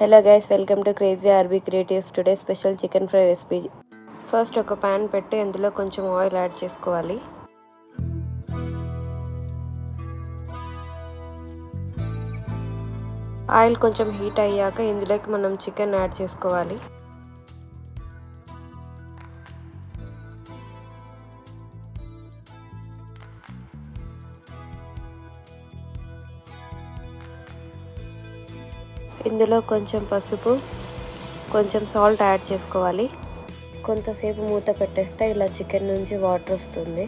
Hello guys, welcome to crazy RB creatives. Today special chicken fry recipe. First ఒక pan పెట్టి అందులో కొంచెం oil add చేసుకోవాలి. Oil కొంచెం హీట్ అయ్యాక ఇందులోకి మనం చికెన్ యాడ్ చేసుకోవాలి. ఇందులో కొంచెం పసుపు, కొంచెం సాల్ట్ యాడ్ చేసుకోవాలి. కొంతసేపు మూత పెట్టేస్తే ఇలా చికెన్ నుంచి వాటర్ వస్తుంది.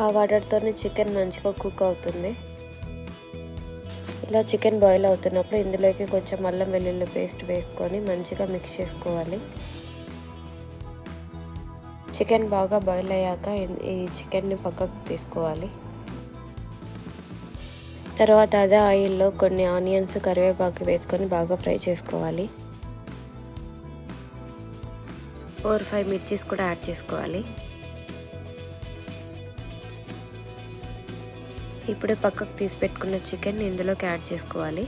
ఆ వాటర్తోనే చికెన్ మంచిగా కుక్ అవుతుంది. ఇలా చికెన్ బాయిల్ అవుతున్నప్పుడు ఇందులోకి కొంచెం అల్లం వెల్లుల్లి పేస్ట్ వేసుకొని మంచిగా మిక్స్ చేసుకోవాలి. చికెన్ బాగా బాయిల్ అయ్యాక ఈ చికెన్ని పక్కకు తీసుకోవాలి. తర్వాత అదే ఆయిల్లో కొన్ని ఆనియన్స్, కరివేపాకు వేసుకొని బాగా ఫ్రై చేసుకోవాలి. 4-5 మిర్చీస్ కూడా యాడ్ చేసుకోవాలి. ఇప్పుడు పక్కకు తీసి పెట్టుకున్న చికెన్ ఇందులోకి యాడ్ చేసుకోవాలి.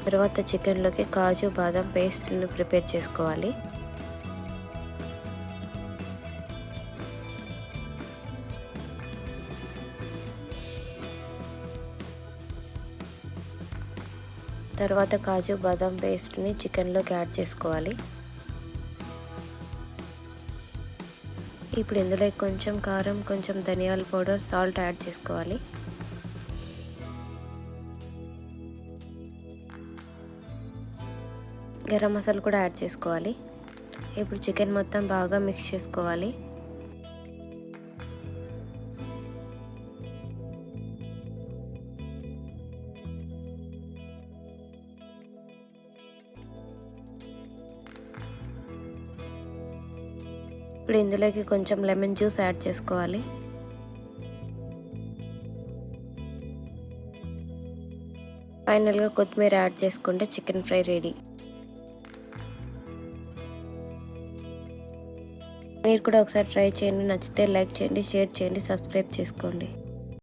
తర్వాత చికెన్లోకి కాజు, బాదం పేస్ట్ని ప్రిపేర్ చేసుకోవాలి. తర్వాత కాజు, బాదం పేస్ట్ని చికెన్లోకి యాడ్ చేసుకోవాలి. ఇప్పుడు ఇందులో కొంచెం కారం, కొంచెం ధనియాల పౌడర్, సాల్ట్ యాడ్ చేసుకోవాలి. గరం మసాలా కూడా యాడ్ చేసుకోవాలి. ఇప్పుడు చికెన్ మొత్తం బాగా మిక్స్ చేసుకోవాలి. ఇప్పుడు ఇందులోకి కొంచెం లెమన్ జ్యూస్ యాడ్ చేసుకోవాలి. ఫైనల్గా కొత్తిమీర యాడ్ చేసుకుంటే చికెన్ ఫ్రై రెడీ. మీరు కూడా ఒకసారి ట్రై చేయండి. నచ్చితే లైక్ చేయండి, షేర్ చేయండి, సబ్స్క్రైబ్ చేసుకోండి.